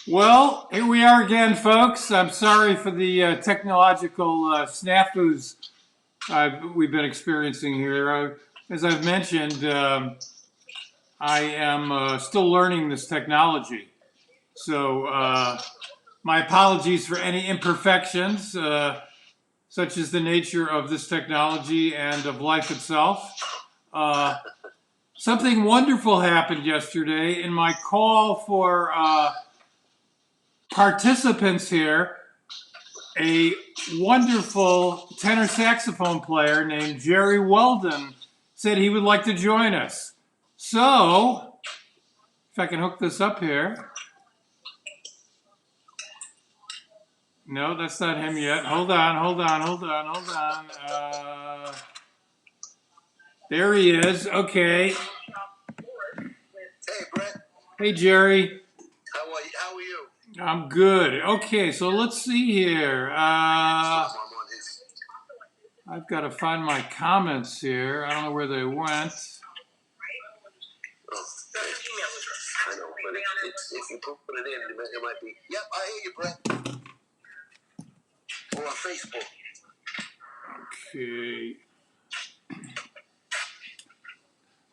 Well, here we are again, folks. I'm sorry for the technological snafus we've been experiencing here. As I've mentioned, I am still learning this technology. So my apologies for any imperfections, such as the nature of this technology and of life itself. Something wonderful happened yesterday in my call for participants here. A wonderful tenor saxophone player named Jerry Weldon said he would like to join us. So, if I can hook this up here. No, that's not him yet. Hold on. There he is. Okay. Hey, Brett. Hey, Jerry. How are you? I'm good. Okay, so let's see here. I've got to find my comments here. I don't know where they went. I know, but if you put it in, it might be. Yep, I hear you, Brett. Or on Facebook.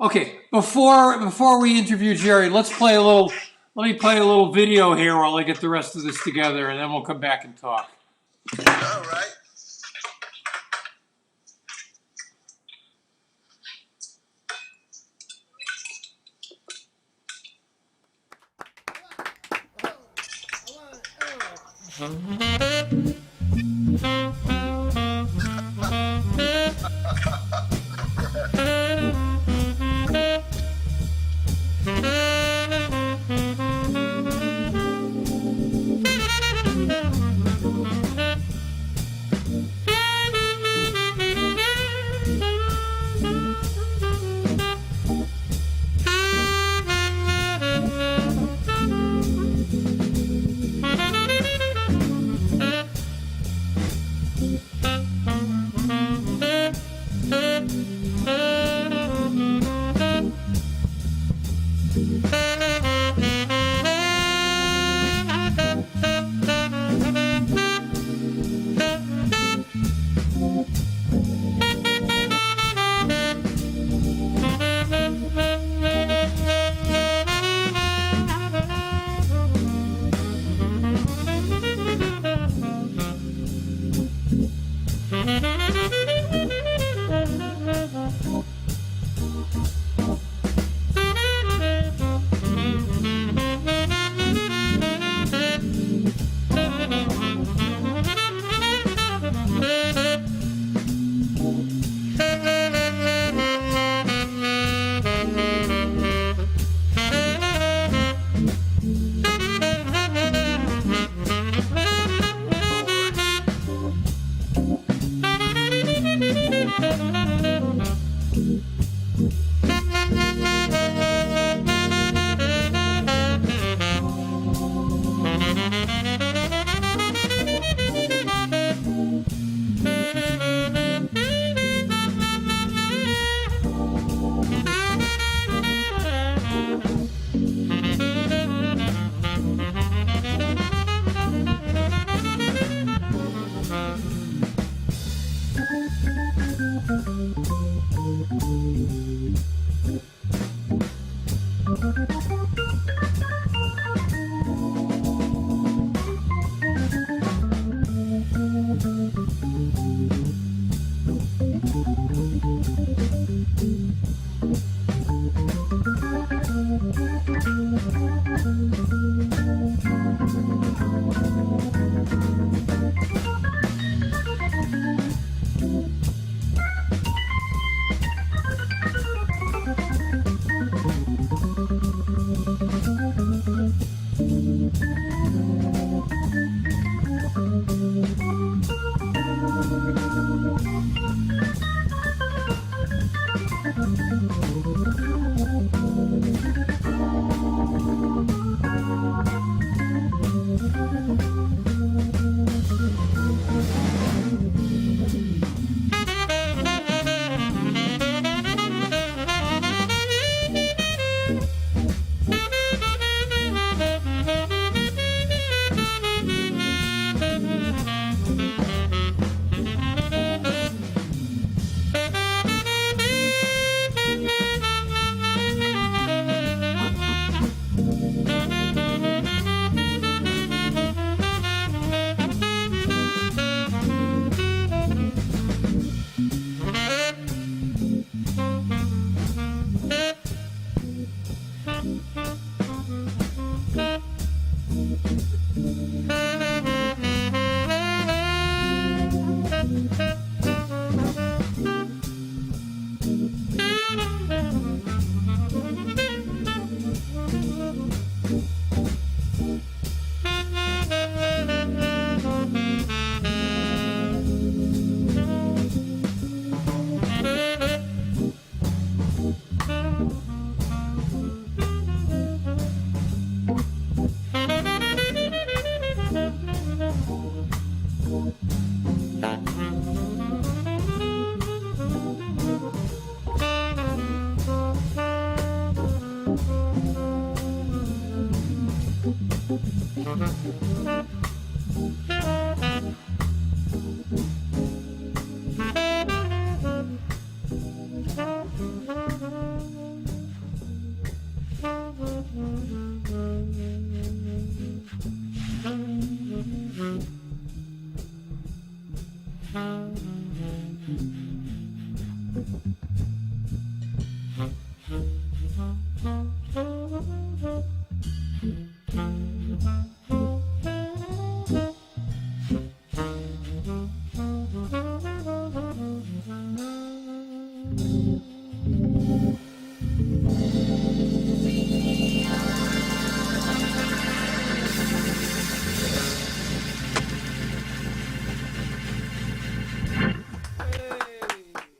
Okay, before we interview Jerry, let me play a little video here while I get the rest of this together, and then we'll come back and talk. All right.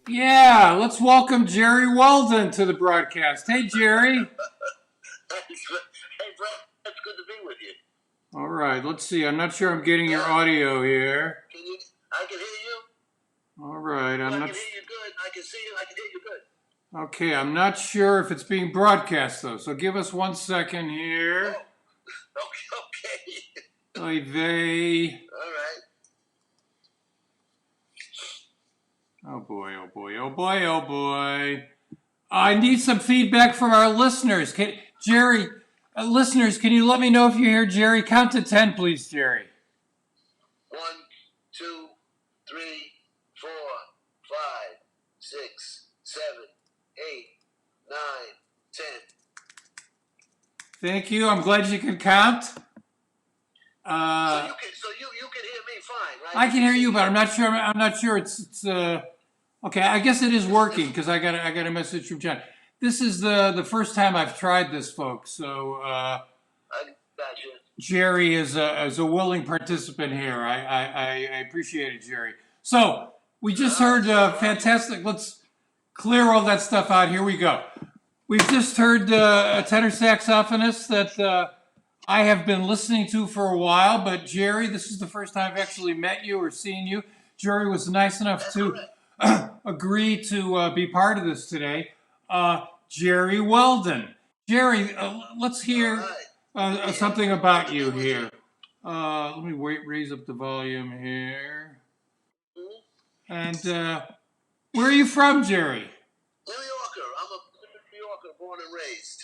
Yeah, let's welcome Jerry Weldon to the broadcast. Hey, Jerry. Hey, Brett, it's good to be with you. All right, let's see. I'm not sure I'm getting your audio here. I can hear you. All right, I can hear you good. I can see you. I can hear you good. Okay, I'm not sure if it's being broadcast, though, so give us 1 second here. Oh, okay. Oy vey. All right. Oh boy, oh boy, oh boy, oh boy. I need some feedback from our listeners. Jerry, listeners, can you let me know if you hear Jerry? Count to 10, please, Jerry. 1, 2, 3, 4, 5, 6, 7, 8, 9, 10. Thank you. I'm glad you can count. So you can hear me fine, right? I can hear you, but I'm not sure. I'm not sure. It's okay. I guess it is working because I got a message from John. This is the first time I've tried this, folks. So I got you. Jerry is a willing participant here. I appreciate it, Jerry. So we just heard fantastic. Let's clear all that stuff out. Here we go. We've just heard a tenor saxophonist that I have been listening to for a while, but Jerry, this is the first time I've actually met you or seen you. Jerry was nice enough to agree to be part of this today. Jerry Weldon. Jerry, let's hear something about you here. Let me raise up the volume here. And where are you from, Jerry? New Yorker. I'm a New Yorker, born and raised.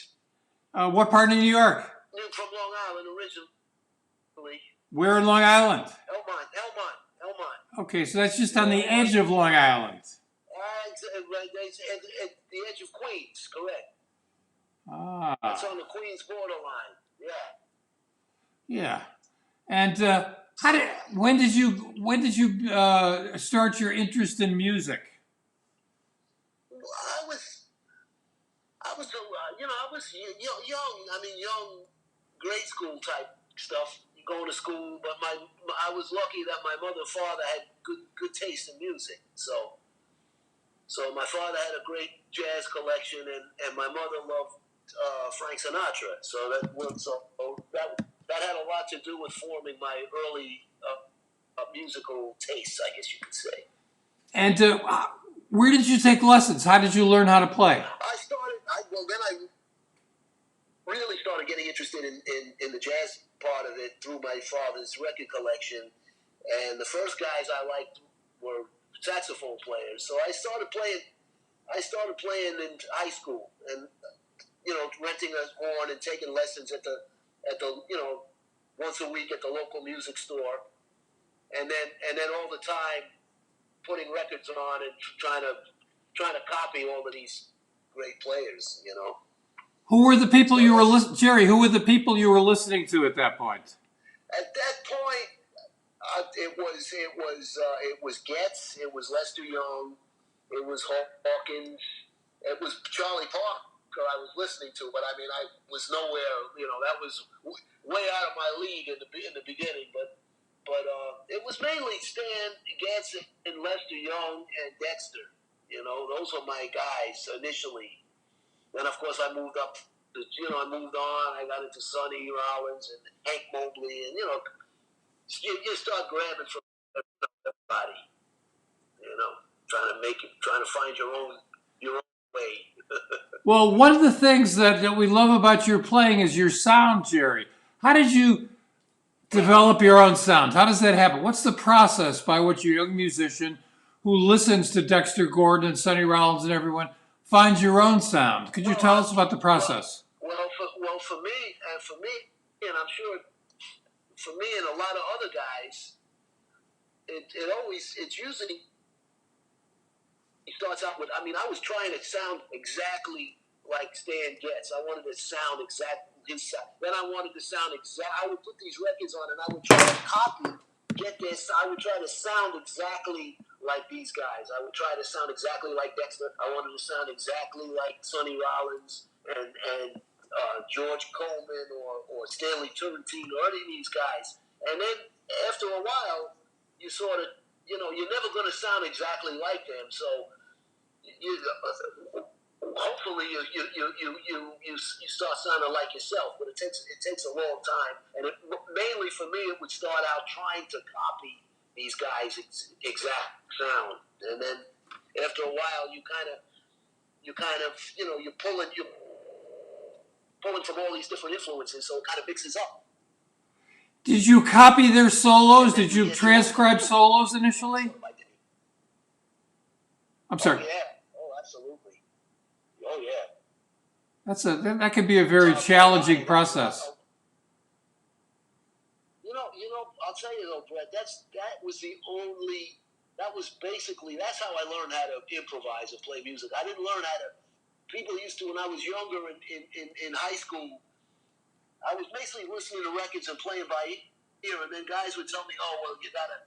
What part of New York? I'm from Long Island originally. Where in Long Island? Elmont. Okay, so that's just on the edge of Long Island. At the edge of Queens, correct. It's on the Queens borderline. Yeah. And when did you start your interest in music? I was young. I mean, young, grade school type stuff. Going to school, but I was lucky that my mother and father had good taste in music. So my father had a great jazz collection, and my mother loved Frank Sinatra. So that had a lot to do with forming my early musical tastes, I guess you could say. And where did you take lessons? How did you learn how to play? Then I really started getting interested in the jazz part of it through my father's record collection. And the first guys I liked were saxophone players. So I started playing in high school, and renting a horn and taking lessons at the once a week at the local music store, and then all the time putting records on and trying to copy all of these great players. Who were the people you were Jerry? Who were the people you were listening to at that point? At that point, it was Getz, it was Lester Young, it was Hawkins, it was Charlie Parker I was listening to, but I mean I was nowhere, that was way out of my league in the beginning, but it was mainly Stan Getz and Lester Young and Dexter. Those were my guys initially. Then of course I moved up. I moved on. I got into Sonny Rollins and Hank Mobley, and you start grabbing from everybody. Trying to find your own way. Well, one of the things that we love about your playing is your sound, Jerry. How did you develop your own sound? How does that happen? What's the process by which a young musician who listens to Dexter Gordon and Sonny Rollins and everyone finds your own sound? Could you tell us about the process? For me, and I'm sure for me and a lot of other guys, it's usually he starts out with. I mean, I was trying to sound exactly like Stan Getz. I wanted to sound exact his sound. Then I wanted to sound exact. I would put these records on and I would try to copy, get this. I would try to sound exactly like these guys. I would try to sound exactly like Dexter. I wanted to sound exactly like Sonny Rollins and George Coleman or Stanley Turrentine or any of these guys. And then after a while, you sort of, you're never going to sound exactly like them. So hopefully you start sounding like yourself, but it takes a long time. And mainly for me, it would start out trying to copy these guys' exact sound, and then after a while, you're pulling from all these different influences, so it kind of mixes up. Did you copy their solos? Did you transcribe solos initially? I'm sorry. Oh, yeah. Oh, absolutely. Oh, yeah. That could be a very challenging process. I'll tell you though, Brett, that's how I learned how to improvise and play music. I didn't learn how to. People used to, when I was younger in high school, I was basically listening to records and playing by ear, and then guys would tell me, "Oh, well, you gotta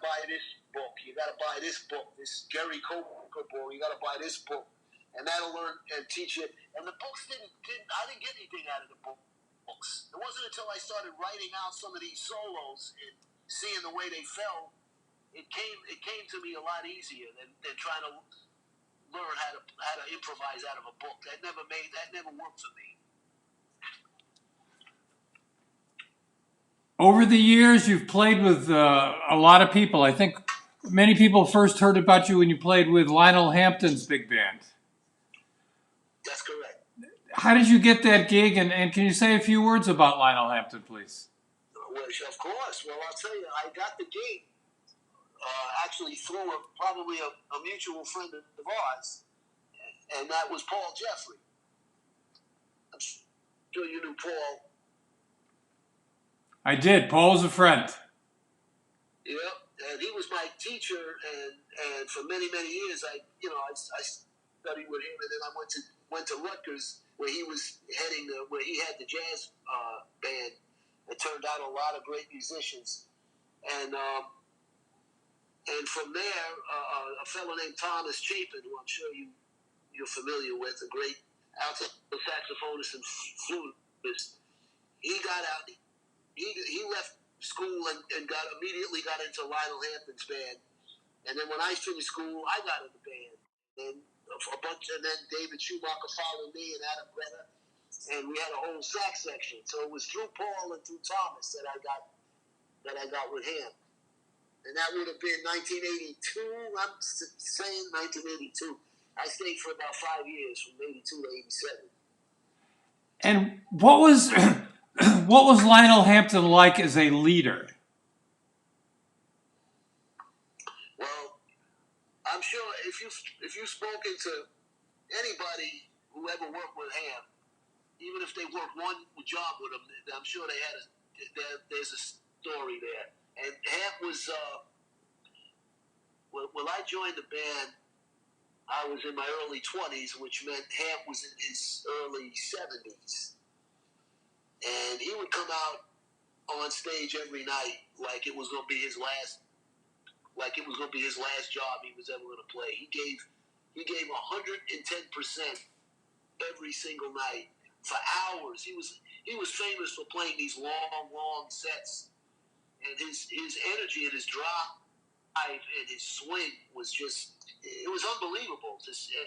buy this book. You gotta buy this book. This Gary Coker book. You gotta buy this book, and that'll learn and teach you." And the books I didn't get anything out of the books. It wasn't until I started writing out some of these solos and seeing the way they fell, it came to me a lot easier than trying to learn how to improvise out of a book. That never worked for me. Over the years, you've played with a lot of people. I think many people first heard about you when you played with Lionel Hampton's big band. That's correct. How did you get that gig, and can you say a few words about Lionel Hampton, please? Well, of course. Well, I'll tell you, I got the gig actually through probably a mutual friend of ours, and that was Paul Jeffrey. I'm sure you knew Paul. I did. Paul was a friend. Yep, and he was my teacher, and for many years, I studied with him, and then I went to Rutgers, where he was where he had the jazz band. It turned out a lot of great musicians, and from there, a fellow named Thomas Chapin, who I'm sure you're familiar with, a great alto saxophonist and flutist. He got out. He left school and immediately got into Lionel Hampton's band. And then when I finished school, I got in the band. And and then David Schumacher followed me and Adam Brenner. And we had a whole sax section. So it was through Paul and through Thomas that I got with him. And that would have been 1982. I'm saying 1982. I stayed for about 5 years, from 82 to 87. And what was Lionel Hampton like as a leader? Well, I'm sure if you've spoken to anybody who ever worked with Ham, even if they worked one job with him, I'm sure there's a story there. And Ham was when I joined the band, I was in my early 20s, which meant Ham was in his early 70s. And he would come out on stage every night like it was going to be his last job he was ever going to play. He gave 110% every single night for hours. He was famous for playing these long sets, and his energy and his drive and his swing was it was unbelievable.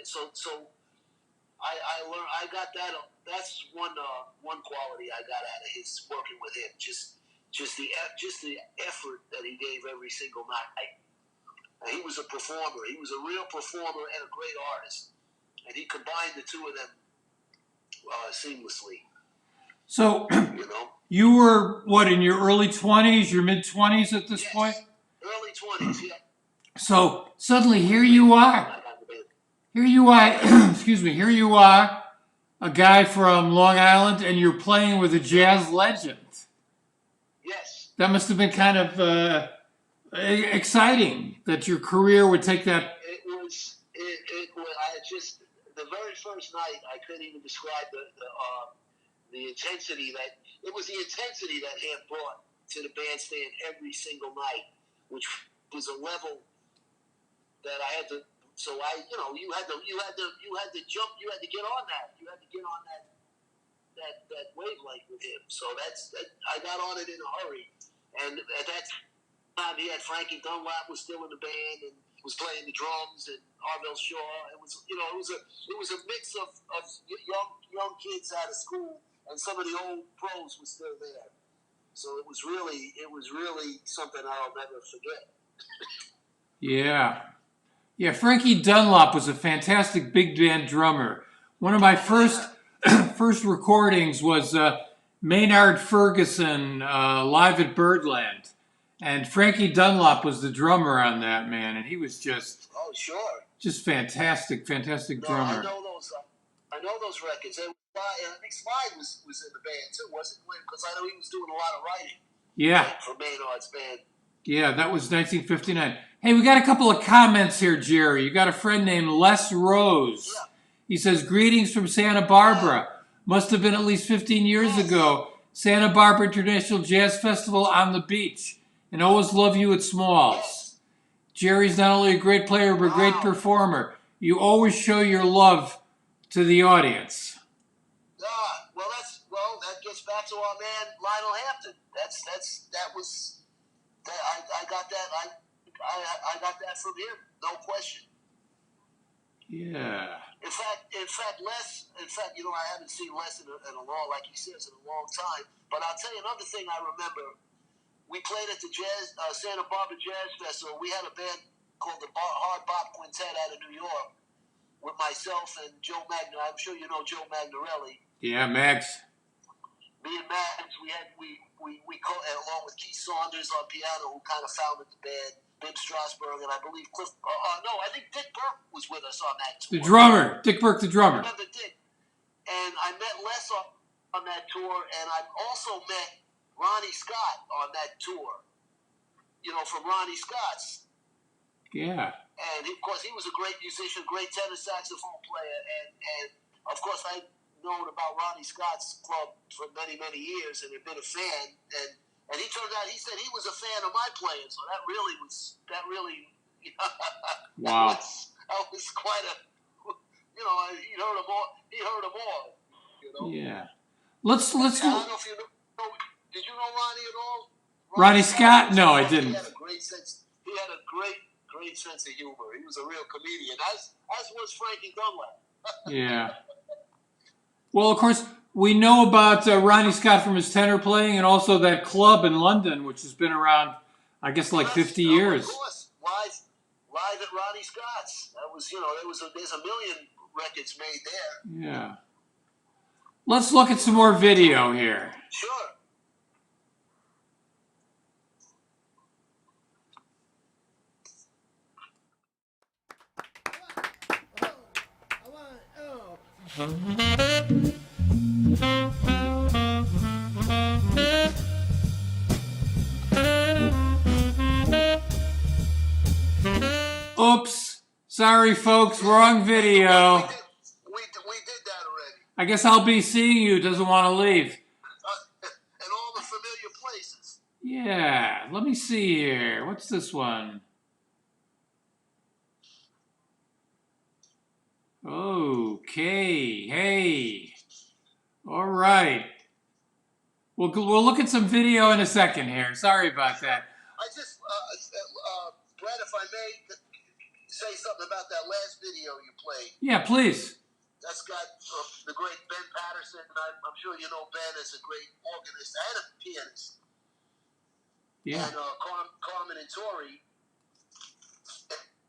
So I learned. I got that. That's one quality I got out of his working with him. Just the effort that he gave every single night. He was a performer. He was a real performer and a great artist, and he combined the two of them seamlessly. So you were, what, in your early 20s, your mid-20s at this point? Early 20s, yeah. So suddenly here you are. Here you are, excuse me, here you are, a guy from Long Island, and you're playing with a jazz legend. Yes. That must have been kind of exciting that your career would take that. I just, the very first night, I couldn't even describe the intensity it was the intensity that Hamp brought to the bandstand every single night, which was a level that I had to, so you had to jump, you had to get on that. You had to get on that wavelength with him. So I got on it in a hurry. And at that time, he had Frankie Dunlap was still in the band and was playing the drums, and Arvell Shaw. It was a mix of young kids out of school, and some of the old pros were still there. So it was really something I'll never forget. Yeah, Frankie Dunlop was a fantastic big band drummer. One of my first recordings was Maynard Ferguson live at Birdland. And Frankie Dunlop was the drummer on that, man, and he was just fantastic drummer. I know those records. I think Slide was in the band too, wasn't he? Because I know he was doing a lot of writing. Yeah. For Maynard's band. Yeah, that was 1959. Hey, we got a couple of comments here, Jerry. You got a friend named Les Rose. Yeah. He says, greetings from Santa Barbara. Must have been at least 15 years ago. Santa Barbara International Jazz Festival on the beach. And always love you at Smalls. Yes. Jerry's not only a great player, but a great performer. You always show your love to the audience. That gets back to our man Lionel Hampton. I got that. I got that from him, no question. Yeah. In fact, Les. I haven't seen Les in a long, like he says, in a long time. But I'll tell you another thing I remember. We played at the Santa Barbara Jazz Festival. We had a band called the Hardbop Quintet out of New York with myself and Joe Magna. I'm sure you know Joe Magnarelli. Yeah, Max. Me and Max, we along with Keith Saunders on piano, who kind of founded the band. Bim Strasberg and I believe I think Dick Burke was with us on that tour. The drummer, Dick Burke, the drummer. I remember Dick, and I met Les on that tour, and I also met Ronnie Scott on that tour. From Ronnie Scott's. Yeah. And of course, he was a great musician, great tenor saxophone player, and of course, I'd known about Ronnie Scott's club for many, many years, and had been a fan. And he turned out, he said he was a fan of my playing, so that really wow. That was quite a, he heard them all. Yeah. Let's. I don't know if you know. Did you know Ronnie at all? Ronnie Scott? No, I didn't. He had a great sense. He had a great sense of humor. He was a real comedian, as was Frankie Dunlap. Yeah. Well, of course, we know about Ronnie Scott from his tenor playing, and also that club in London, which has been around, I guess, like 50 years. Of course, live at Ronnie Scott's. That was, there's a million records made there. Yeah. Let's look at some more video here. Sure. Oops. Sorry, folks. Wrong video. We did that already. I guess I'll be seeing you. Doesn't want to leave. And all the familiar places. Yeah. Let me see here. What's this one? Okay. Hey. All right. We'll look at some video in a second here. Sorry about that. I just, Brett, if I may say something about that last video you played. Yeah, please. That's got the great Ben Patterson. I'm sure you know Ben as a great organist and a pianist. Yeah. And Carmen and Tori.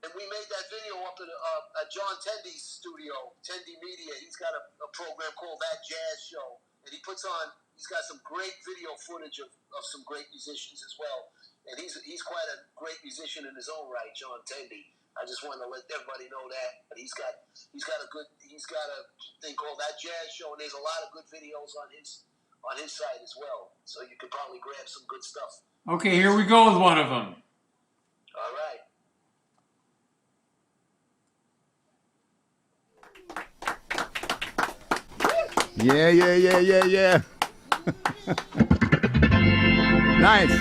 And we made that video up at John Tendy's studio, Tendy Media. He's got a program called That Jazz Show. And he puts on he's got some great video footage of some great musicians as well. And he's quite a great musician in his own right, John Tendy. I just want to let everybody know that. But he's got a thing called That Jazz Show, and there's a lot of good videos on his site as well. So you could probably grab some good stuff. Okay, here we go with one of them. All right. Yeah. Nice.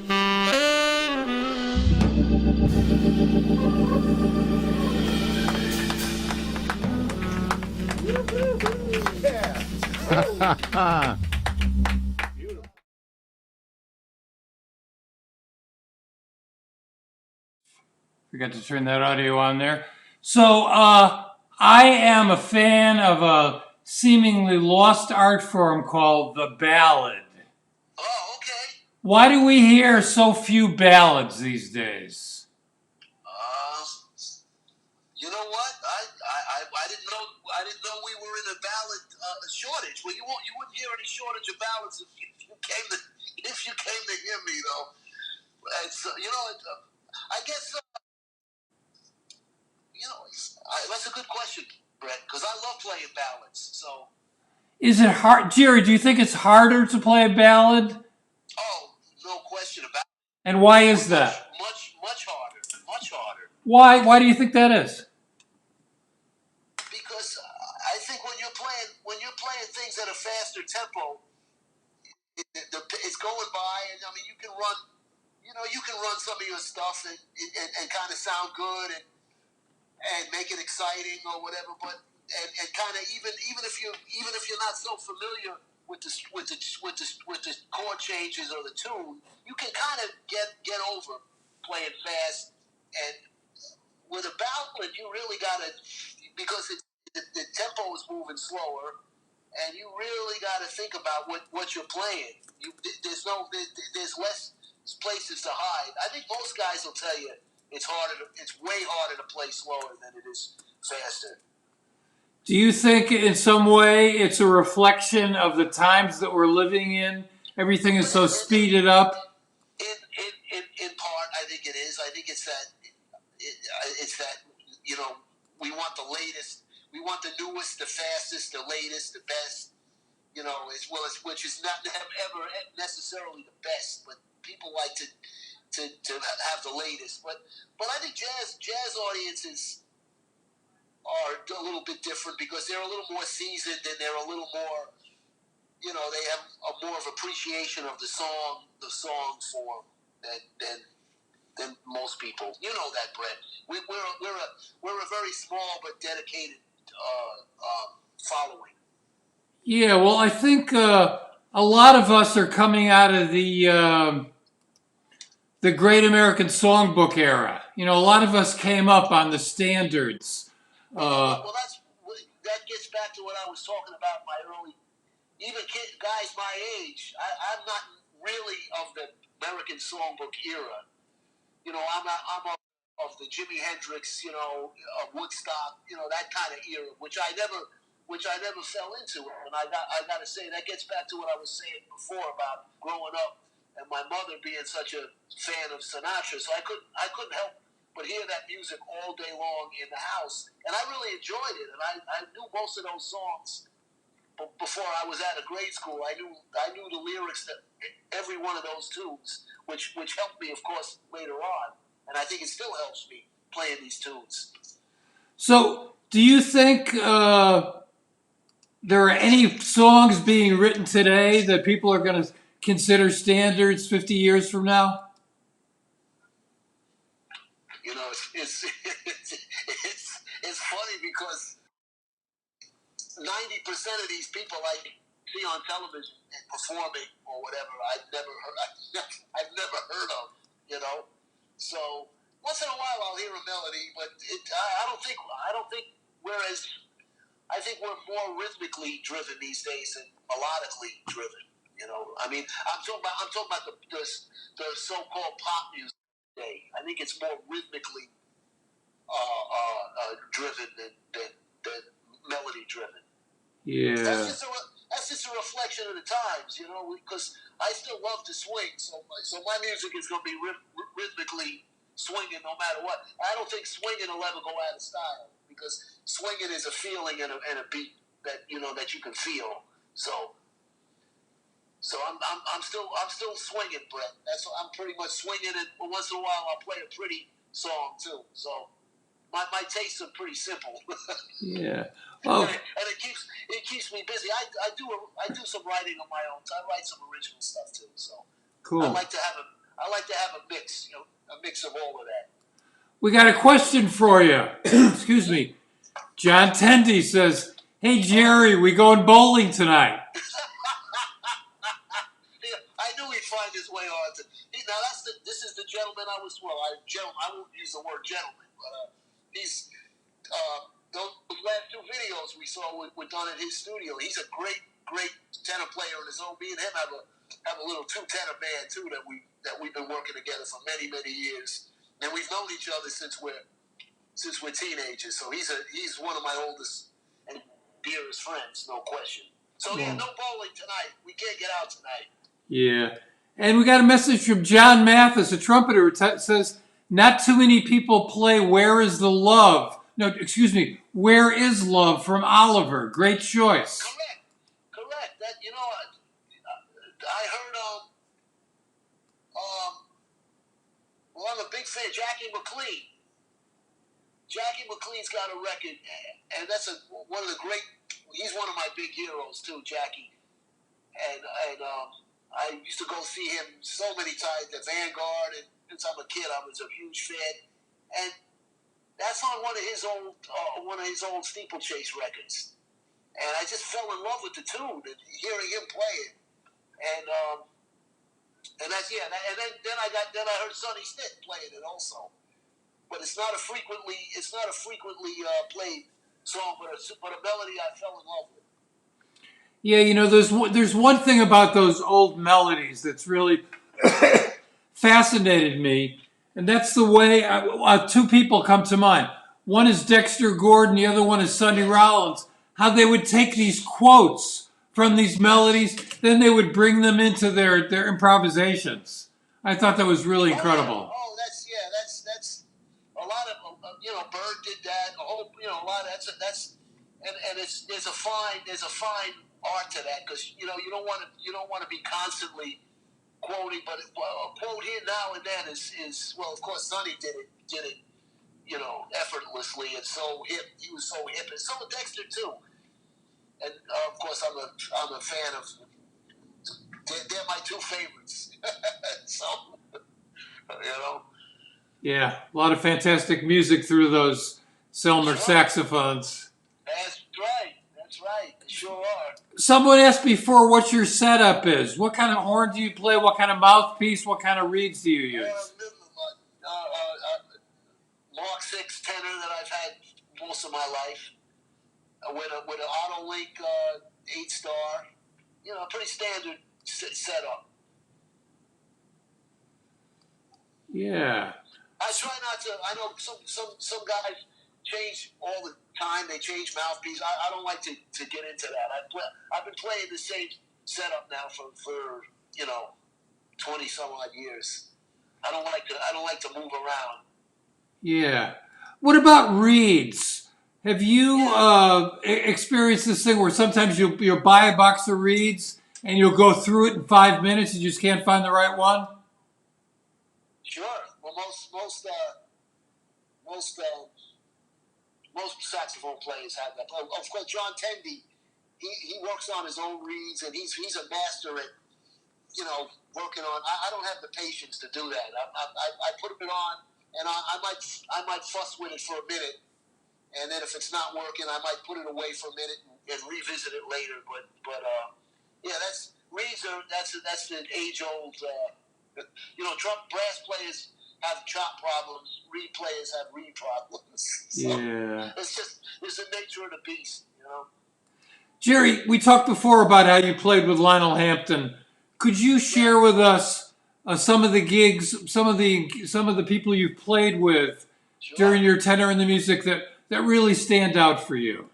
Forgot to turn that audio on there. So I am a fan of a seemingly lost art form called the ballad. Oh, okay. Why do we hear so few ballads these days? You know what? I didn't know we were in a ballad shortage. Well, you wouldn't hear any shortage of ballads if you came to hear me though. It's I guess that's a good question, Brett, because I love playing ballads. So. Is it hard, Jerry? Do you think it's harder to play a ballad? Oh, no question about it. And why is that? Much harder. Much harder. Why? Why do you think that is? Because I think when you're playing things at a faster tempo, it's going by, and I mean you can run some of your stuff and kind of sound good and make it exciting or whatever, but and kind of even if you're not so familiar with the chord changes or the tune, you can kind of get over playing fast. And with a ballad, you really gotta, because the tempo is moving slower, and you really gotta think about what you're playing. There's less places to hide. I think most guys will tell you it's way harder to play slower than it is faster. Do you think in some way it's a reflection of the times that we're living in? Everything is so speeded up. In part, I think it is. I think it's that we want the latest, we want the newest, the fastest, the latest, the best. Which is not ever necessarily the best, but people like to have the latest. But I think jazz audiences are a little bit different because they're a little more seasoned and they're a little more, they have more of appreciation of the song form than most people. You know that, Brett. We're a very small but dedicated following. Yeah, well, I think a lot of us are coming out of the Great American Songbook era. A lot of us came up on the standards. Well, that gets back to what I was talking about in my early, even guys my age. I'm not really of the American Songbook era. I'm of the Jimi Hendrix, Woodstock, that kind of era, which I never fell into. And I got to say, that gets back to what I was saying before about growing up and my mother being such a fan of Sinatra. So I couldn't help but hear that music all day long in the house, and I really enjoyed it. And I knew most of those songs before I was out of grade school. I knew the lyrics to every one of those tunes, which helped me, of course, later on. And I think it still helps me playing these tunes. So, do you think there are any songs being written today that people are going to consider standards 50 years from now? It's funny because 90% of these people I see on television and performing or whatever, I've never heard of. So once in a while I'll hear a melody, but I don't think whereas I think we're more rhythmically driven these days than melodically driven. I mean, I'm talking about the so-called pop music today. I think it's more rhythmically driven than melody driven. Yeah. That's just a reflection of the times, because I still love to swing, so my music is going to be rhythmically swinging no matter what. I don't think swinging will ever go out of style because swinging is a feeling and a beat that that you can feel. So I'm still swinging, Brett. I'm pretty much swinging, and once in a while I'll play a pretty song too. So my tastes are pretty simple. Yeah. Oh. And it keeps me busy. I do some writing on my own. I write some original stuff too. So cool. I like to I like to have a mix, a mix of all of that. We got a question for you. Excuse me. John Tendy says, "Hey Jerry, we going bowling tonight?" I knew he'd find his way on to. Now this is the gentleman I won't use the word gentleman, but he's those last two videos we saw were done at his studio. He's a great tenor player in his own. Me and him have a little two tenor band too that we've been working together for many years, and we've known each other since we're teenagers. So he's one of my oldest and dearest friends, no question. So yeah, no bowling tonight. We can't get out tonight. Yeah. And we got a message from John Mathis, a trumpeter, says, "Not too many people play Where Is the Love?" No, excuse me, Where Is Love from Oliver. Great choice. Correct. That, I heard, well, I'm a big fan, Jackie McLean. Jackie McLean's got a record, and that's one of the great, he's one of my big heroes too, Jackie. And I used to go see him so many times at Vanguard, and since I'm a kid, I was a huge fan. And that's on one of his old steeplechase records. And I just fell in love with the tune and hearing him play it. And that's then I heard Sonny Stitt playing it also. But it's not a frequently played song, but a melody I fell in love with. Yeah, there's one thing about those old melodies that's really fascinated me, and that's the way two people come to mind. One is Dexter Gordon, the other one is Sonny Rollins. How they would take these quotes from these melodies, then they would bring them into their improvisations. I thought that was really incredible. That's a lot of Bird did that. A lot of that's and there's a fine art to that, because you don't want to be constantly quoting, but a quote here now and then is well, of course Sonny did it effortlessly and so hip. He was so hip, and so was Dexter too. And of course I'm a fan of. They're my two favorites. So Yeah, a lot of fantastic music through those Selmer saxophones. That's right. They sure are. Someone asked before what your setup is. What kind of horn do you play? What kind of mouthpiece? What kind of reeds do you use? Mark 6 tenor that I've had most of my life. With an Auto Link 8-star. Pretty standard setup. Yeah. I try not to. I know some guys change all the time. They change mouthpiece. I don't like to get into that. I've been playing the same setup now for 20 some odd years. I don't like to move around. Yeah. What about reeds? Have you experienced this thing where sometimes you'll buy a box of reeds and you'll go through it in 5 minutes and you just can't find the right one? Sure. Well, most saxophone players have that. Of course, John Tendy, he works on his own reeds, and he's a master at working on. I don't have the patience to do that. I put it on, and I might fuss with it for a minute, and then if it's not working, I might put it away for a minute and revisit it later. But that's the age old. Brass players have chop problems. Reed players have reed problems. So yeah. It's the nature of the beast, Jerry, we talked before about how you played with Lionel Hampton. Could you share with us some of the gigs, some of the people you've played with during your tenor in the music that really stand out for you?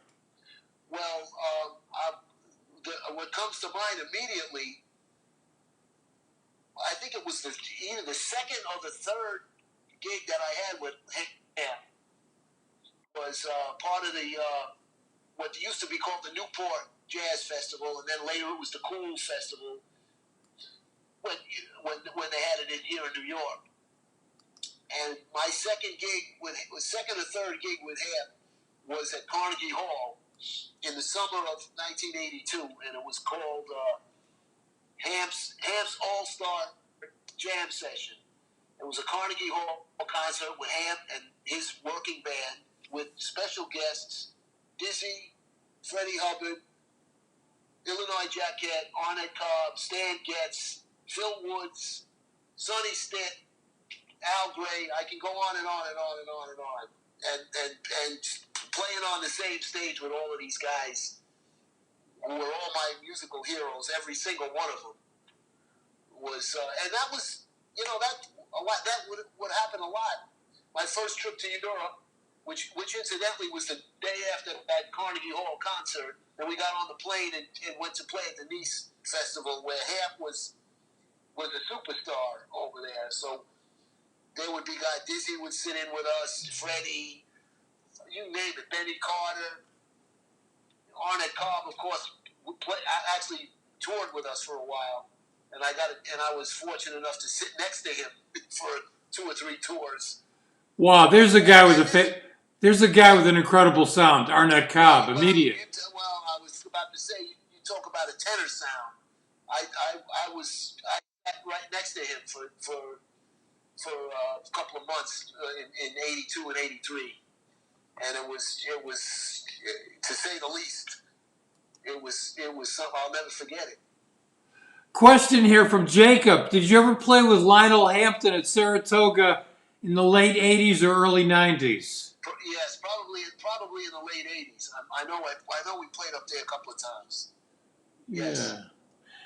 Well, what comes to mind immediately, I think it was either the second or the third gig that I had with him was part of the what used to be called the Newport Jazz Festival, and then later it was the Cool Festival when they had it in here in New York. And my second or third gig with him was at Carnegie Hall in the summer of 1982, and it was called Hamp's All-Star Jam Session. It was a Carnegie Hall concert with Ham and his working band with special guests, Dizzy, Freddie Hubbard, Illinois Jacquette, Arnett Cobb, Stan Getz, Phil Woods, Sonny Stitt, Al Gray. I can go on and on and on and on and on. And playing on the same stage with all of these guys who were all my musical heroes, every single one of them was, and that was, that a lot. That would happen a lot. My first trip to Europe, which incidentally was the day after that Carnegie Hall concert, and we got on the plane and went to play at the Nice Festival, where Hamp was a superstar over there. So there would be guys. Dizzy would sit in with us, Freddie, you name it, Benny Carter, Arnett Cobb, of course, actually toured with us for a while, and I was fortunate enough to sit next to him for 2 or 3 tours. Wow, there's a guy with an incredible sound, Arnett Cobb, immediate. Well, I was about to say, you talk about a tenor sound. I sat right next to him for a couple of months in '82 and '83, and it was to say the least, it was something I'll never forget it. Question here from Jacob: did you ever play with Lionel Hampton at Saratoga in the late '80s or early '90s? Yes, probably in the late '80s. I know we played up there a couple of times. Yes. Yeah.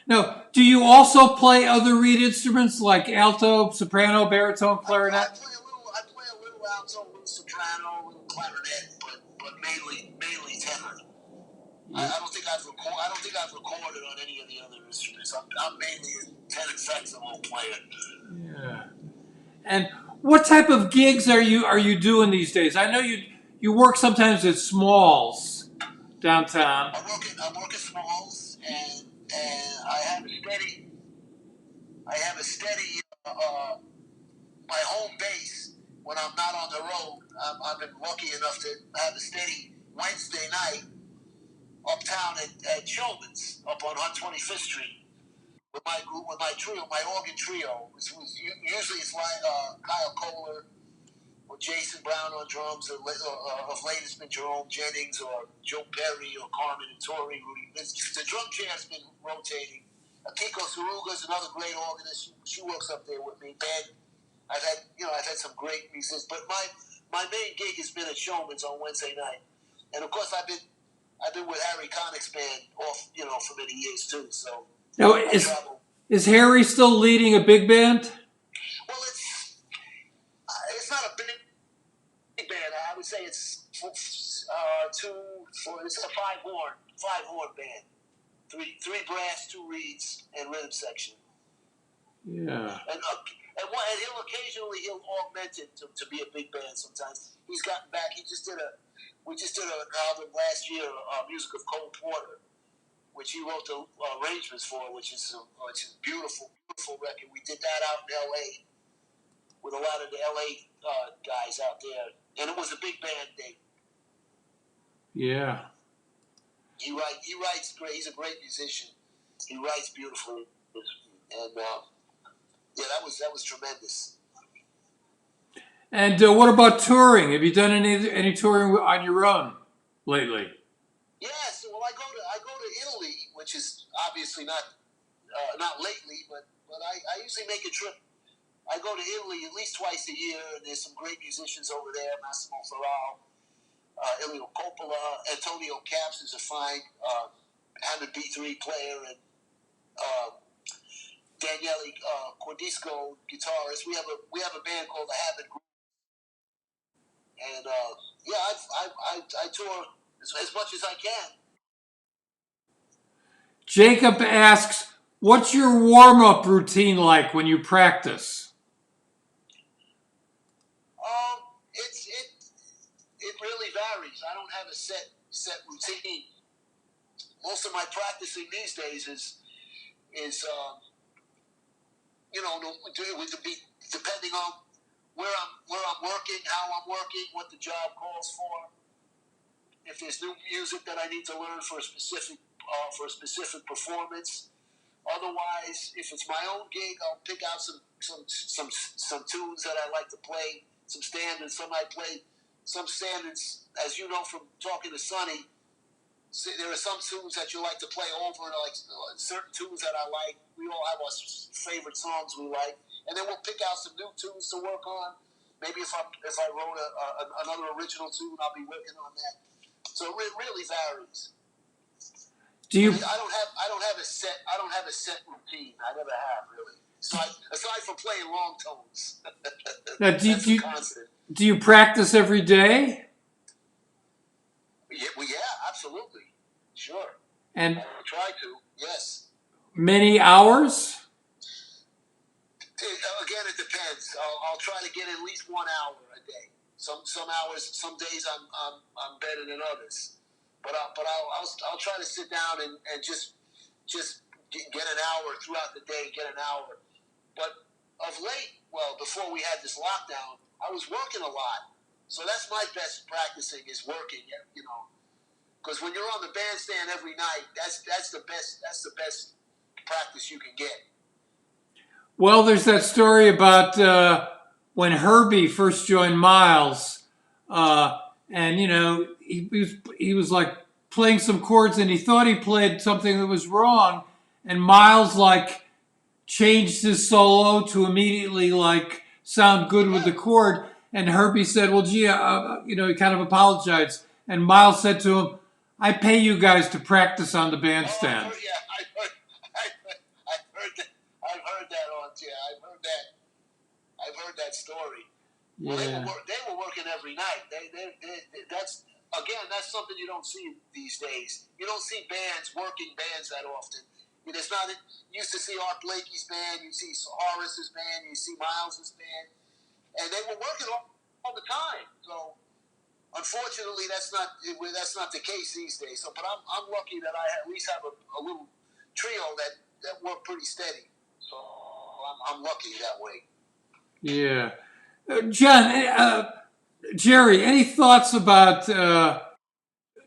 Now, do you also play other reed instruments like alto, soprano, baritone, clarinet? I play a little alto, a little soprano, a little clarinet, but mainly tenor. I don't think I've recorded on any of the other instruments. I'm mainly a tenor saxophone player. Yeah. And what type of gigs are you doing these days? I know you work sometimes at Smalls downtown. I work at Smalls, and I have a steady my home base when I'm not on the road. I've been lucky enough to have a steady Wednesday night uptown at Showman's up on 125th Street with my group, with my trio, my organ trio. Usually it's like Kyle Kohler or Jason Brown on drums, or of late it's been Jerome Jennings or Joe Perry or Carmen and Tori. The drum chair's been rotating. Akiko Saruga's another great organist. She works up there with me. I've had some great musicians, but my main gig has been at Showman's on Wednesday night, and of course I've been with Harry Connick's band for many years too. So now, is Harry still leading a big band? Well, it's not a big band. I would say it's it's a five horn band. Three brass, 2 reeds, and rhythm section. Yeah. And he'll augment it to be a big band sometimes. He's gotten back. We just did an album last year, Music of Cole Porter, which he wrote the arrangements for, which is a beautiful, beautiful record. We did that out in L.A. with a lot of the L.A. Guys out there, and it was a big band day. Yeah. He writes great. He's a great musician. He writes beautifully, and that was tremendous. And what about touring? Have you done any touring on your own lately? Yes. Well, I go to Italy, which is obviously not lately, but I usually make a trip. I go to Italy at least twice a year, and there's some great musicians over there. Massimo Ferrao, Elio Coppola, Antonio Caps is a fine Hammond B3 player, and Daniele Cordisco, guitarist. We have a band called the Hammond Group, and I tour as much as I can. Jacob asks, what's your warm-up routine like when you practice? It really varies. I don't have a set routine. Most of my practicing these days is be depending on where I'm working, how I'm working, what the job calls for. If there's new music that I need to learn for a specific performance. Otherwise, if it's my own gig, I'll pick out some some tunes that I like to play, some standards. Some I play some standards, as you know from talking to Sonny. There are some tunes that you like to play over, like certain tunes that I like. We all have our favorite songs we like, and then we'll pick out some new tunes to work on. Maybe if I wrote another original tune, I'll be working on that. So it really varies. Do you? I don't have a set routine. I never have really. So aside from playing long tones, Do you practice every day? Yeah, absolutely, sure. And I try to, yes. Many hours? Again, it depends. I'll try to get at least 1 hour a day. Some hours, some days I'm better than others. But I'll try to sit down and just get an hour throughout the day. Get an hour. But of late, well, before we had this lockdown, I was working a lot. So that's my best practicing is working. You know, because when you're on the bandstand every night, that's the best practice you can get. Well, there's that story about when Herbie first joined Miles, and you know he was like playing some chords, and he thought he played something that was wrong, and Miles like changed his solo to immediately like sound good with the chord, and Herbie said, "Well, gee, you know," he kind of apologized, and Miles said to him, "I pay you guys to practice on the bandstand." Oh, yeah, I've heard that story. Well, Yeah. they were working every night. That's something you don't see these days. You don't see working bands that often. It's not. You used to see Art Blakey's band, you see Horace's band, you see Miles's band, and they were working all the time. So, unfortunately, that's not the case these days. So, but I'm lucky that I at least have a little trio that work pretty steady. So I'm lucky that way. Yeah. John, Jerry, any thoughts about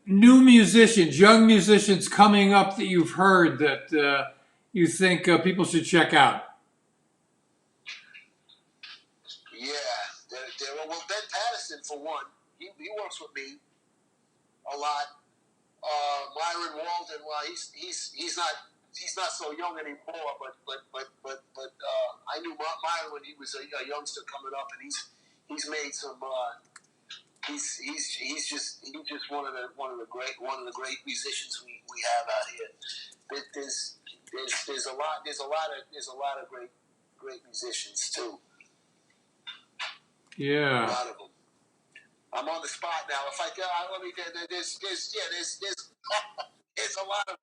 new musicians, young musicians coming up that you've heard that you think people should check out? Yeah, well, Ben Patterson for one. He works with me a lot. Myron Walden, well, he's not so young anymore, but I knew Myron when he was a youngster coming up, and he's made some. He's just one of the great musicians we have out here. There's a lot of great musicians too. Yeah. A lot of them. I'm on the spot now. If I tell, let me tell you, there's a lot of.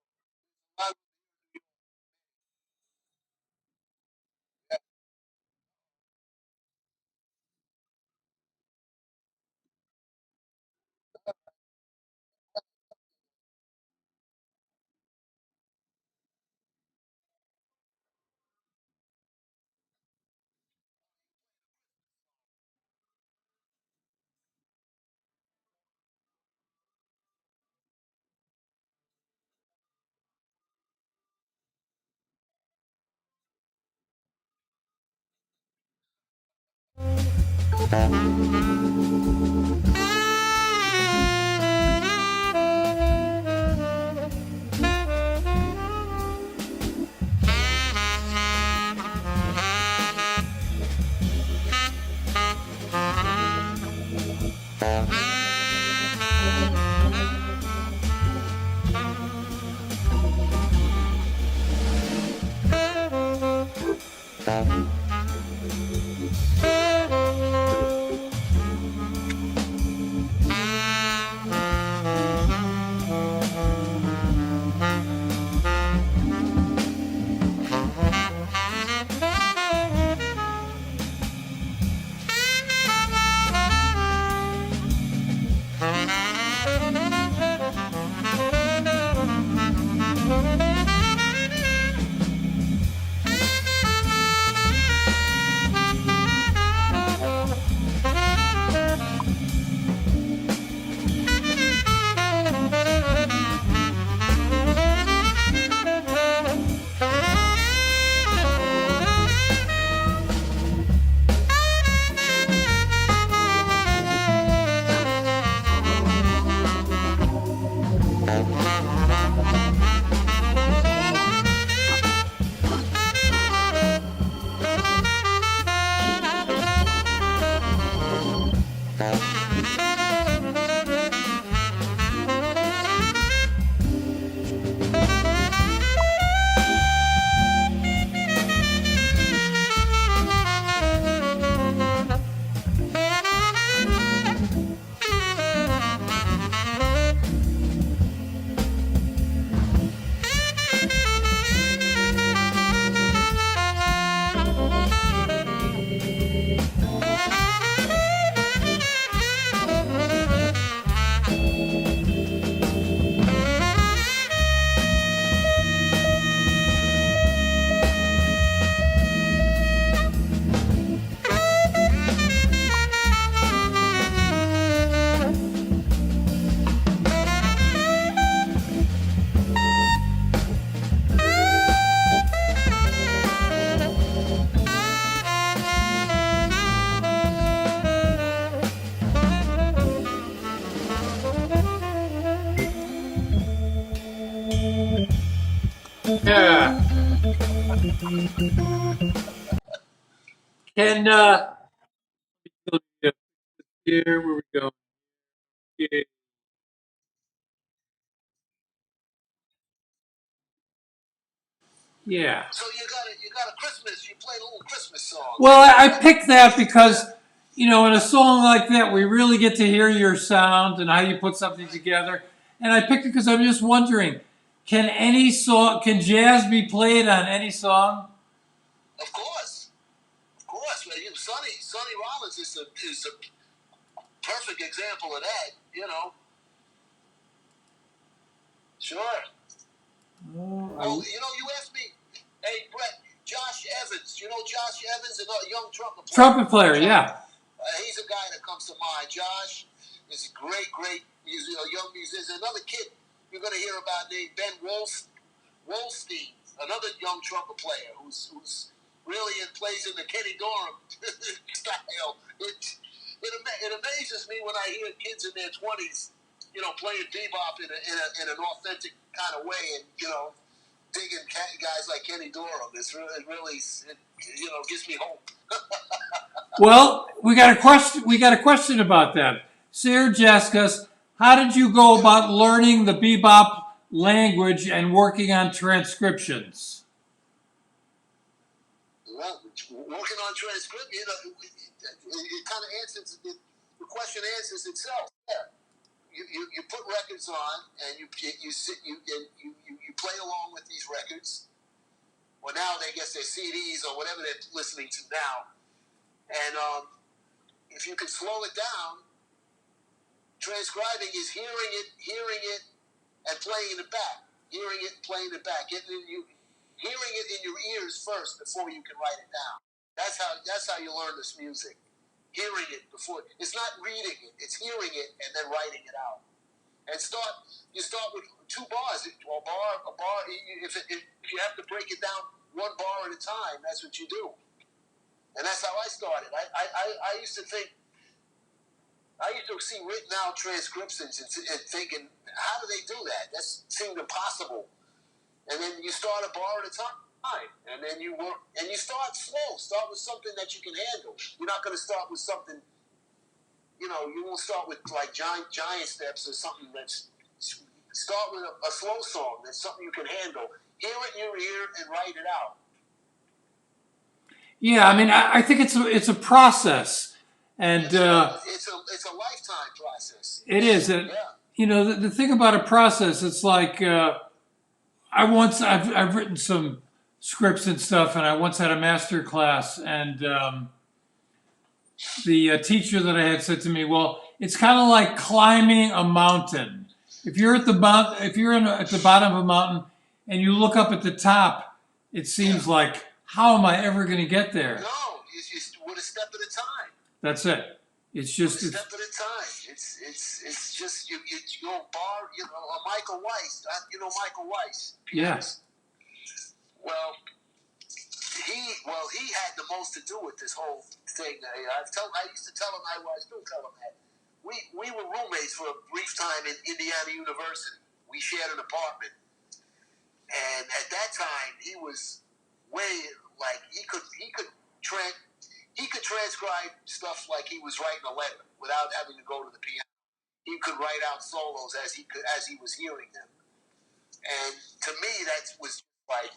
Yeah. Can here where we go? Yeah. Yeah. So you got a Christmas. You played a little Christmas song. Well, I picked that because, in a song like that, we really get to hear your sound and how you put something together. And I picked it because I'm just wondering, can jazz be played on any song? Of course. Well, Sonny Rollins is a perfect example of that. Sure. Oh, You asked me, hey Brett, Josh Evans. You know Josh Evans, a young trumpet player. trumpet player, yeah. He's a guy that comes to mind. Josh is a great young musician. Another kid you're going to hear about named Ben Wolstein, another young trumpet player who's really plays in the Kenny Dorham style. It amazes me when I hear kids in their 20s, playing bebop in an authentic kind of way, and digging guys like Kenny Dorham. It really gives me hope. Well, we got a question. We got a question about that. Sarah Jaskas, how did you go about learning the bebop language and working on transcriptions? Well, working on transcript, it kind of answers the question answers itself. Yeah, you put records on and you play along with these records. Well, now they guess they're CDs or whatever they're listening to now. And if you can slow it down, transcribing is hearing it, and playing it back. Hearing it and playing it back. Hearing it in your ears first before you can write it down. That's how you learn this music. Hearing it before. It's not reading it. It's hearing it and then writing it out. And you start with 2 bars. A bar. If you have to break it down 1 bar at a time, that's what you do. And that's how I started. I used to think. I used to see written out transcriptions and thinking, how do they do that? That seemed impossible. And then you start a bar at a time, and then you work, and you start slow. Start with something that you can handle. You're not going to start with something, you won't start with like giant steps or something that's. Start with a slow song that's something you can handle. Hear it in your ear and write it out. Yeah, I mean, I think it's a process. And it's a lifetime process. It is. Yeah. The thing about a process, it's like I've written some scripts and stuff, and I once had a master class, and the teacher that I had said to me, "Well, it's kind of like climbing a mountain. If you're at the at the bottom of a mountain, and you look up at the top, it seems like, how am I ever going to get there?" No, it's with a step at a time. That's it. It's just a step at a time. It's just you bar. Michael Weiss. Michael Weiss. Yes. Well, he had the most to do with this whole thing. I used to tell him. I still tell him that we were roommates for a brief time in Indiana University. We shared an apartment, and at that time he was way he could he could transcribe stuff like he was writing a letter without having to go to the piano. He could write out solos as he was hearing them, and to me that was like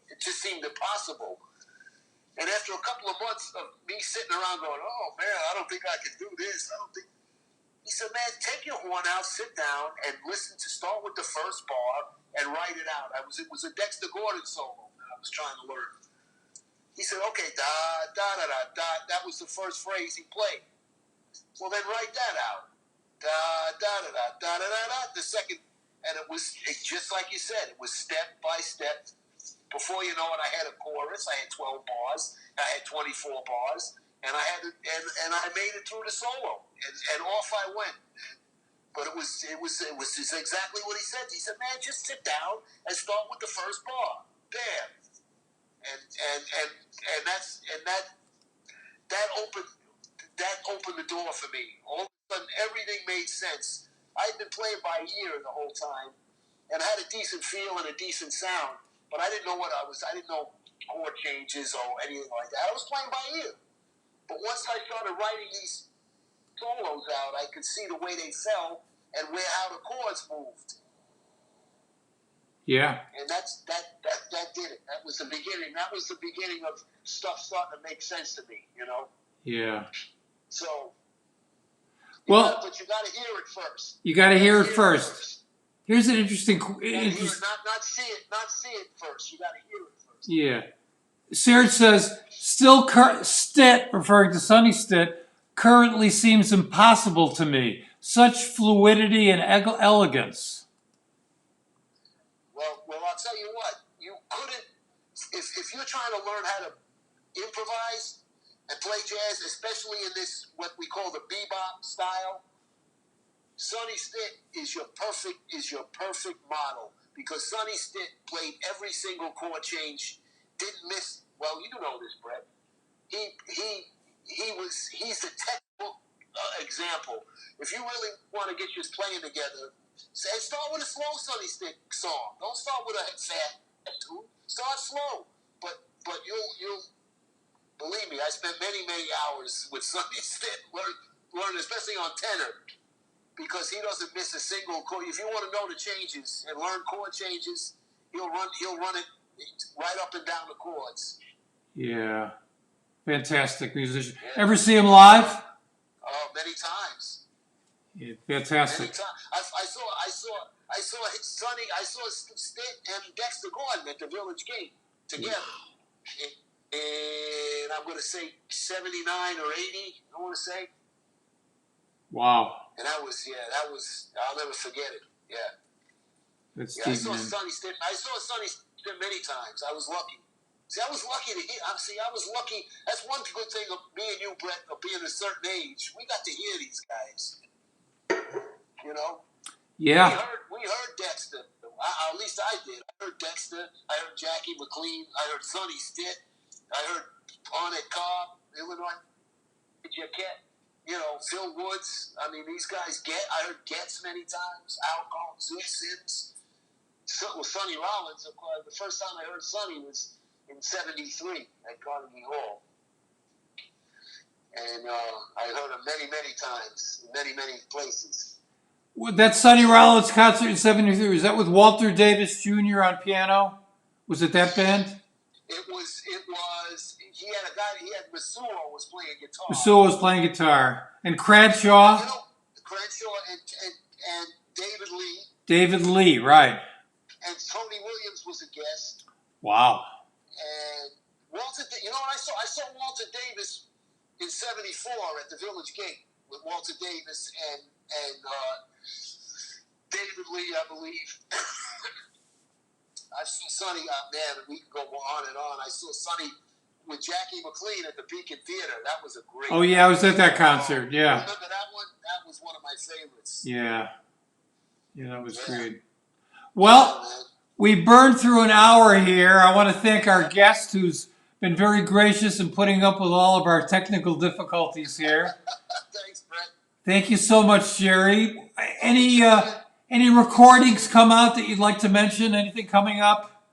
it just seemed impossible. And after a couple of months of me sitting around going, "Oh man, I don't think I can do this. I don't think." He said, "Man, take your horn out, sit down, and start with the first bar and write it out." It was a Dexter Gordon solo that I was trying to learn. He said, "Okay, da da da da da." That was the first phrase he played. Well, then write that out. Da da da da da da da da. The second, and it just like you said. It was step by step. Before you know it, I had a chorus. I had 12 bars. I had 24 bars. And I made it through the solo, and off I went. But it was just exactly what he said. He said, "Man, just sit down and start with the first bar, bam." And that opened the door for me. All of a sudden, everything made sense. I'd been playing by ear the whole time, and had a decent feel and a decent sound, but I didn't know I didn't know chord changes or anything like that. I was playing by ear. But once I started writing these solos out, I could see the way they fell and how the chords moved. Yeah. And that did it. That was the beginning. That was the beginning of stuff starting to make sense to me, you know? Yeah. So, but you got to hear it first. You got to hear it first. Here's an interesting. Not see it first. You got to hear it first. Yeah. Serge says, Stitt, referring to Sonny Stitt, currently seems impossible to me. Such fluidity and elegance. Well, I'll tell you what. You couldn't, if you're trying to learn how to improvise and play jazz, especially in this, what we call the bebop style, Sonny Stitt is your perfect model, because Sonny Stitt played every single chord change. Didn't miss. Well, you know this, Brett. He's the textbook example. If you really want to get your playing together, start with a slow Sonny Stitt song. Don't start with a fast tune. Start slow. But you'll believe me. I spent many hours with Sonny Stitt learning, especially on tenor, because he doesn't miss a single chord. If you want to know the changes and learn chord changes, he'll run it right up and down the chords. Yeah. Fantastic musician. Yeah. Ever see him live? Many times. Yeah, fantastic. Many times. I saw Sonny. I saw Stitt and Dexter Gordon at the Village Gate together. And I'm going to say 79 or 80. I want to say. Wow. And that was. I'll never forget it. Yeah. That's I saw Sonny Stitt. I saw Sonny Stitt many times. I was lucky. See, I was lucky to hear. I was lucky. That's one good thing of me and you, Brett, of being a certain age. We got to hear these guys. You know. Yeah. We heard Dexter. At least I did. I heard Dexter. I heard Jackie McLean. I heard Sonny Stitt. I heard Arnett Cobb, Illinois. Jaquette. You know, Phil Woods. I mean, these guys. I heard Getz many times. Al Collins, Zoot Sims. Sonny Rollins. Of course, the first time I heard Sonny was in '73 at Carnegie Hall, and I heard him many times in many places. That Sonny Rollins concert in '73, was that with Walter Davis Jr. on piano? Was it that band? It was. He had a guy. He had Masuo was playing guitar. Masuo was playing guitar, and Cranshaw. You know, Cranshaw and David Lee. David Lee, right? And Tony Williams was a guest. Wow. And Walter, you know what I saw? I saw Walter Davis in '74 at the Village Gate with Walter Davis and David Lee, I believe. I saw Sonny, man, we could go on and on. I saw Sonny with Jackie McLean at the Beacon Theater. That was a great. Oh yeah, I was at that concert. Yeah. Remember that one? That was one of my favorites. Yeah. Yeah, that was great. Well, we burned through an hour here. I want to thank our guest, who's been very gracious in putting up with all of our technical difficulties here. Thanks, Brett. Thank you so much, Jerry. Any recordings come out that you'd like to mention? Anything coming up?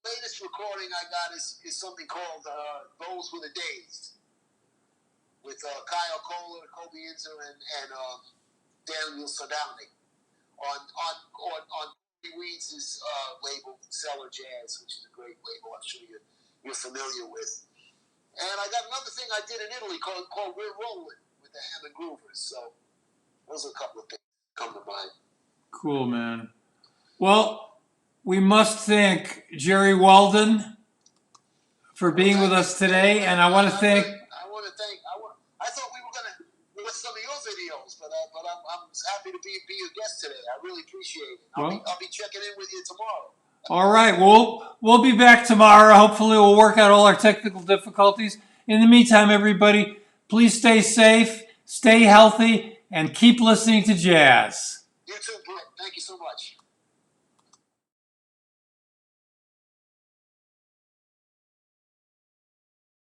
Latest recording recording I got is something called "Those Were the Days" with Kyle Kohler, Kobe Inzer, and Daniel Sodownik on Weeds' label, Cellar Jazz, which is a great label. I'm sure you're familiar with. And I got another thing I did in Italy called "We're Rolling" with the Hammond Groovers. So those are a couple of things that come to mind. Cool, man. Well, we must thank Jerry Weldon for being with us today, and I want to thank. I thought we were going to with some of your videos, but I'm happy to be your guest today. I really appreciate it. I'll be checking in with you tomorrow. All right, we'll be back tomorrow. Hopefully, we'll work out all our technical difficulties. In the meantime, everybody, please stay safe, stay healthy, and keep listening to jazz. You too, Brett. Thank you so much.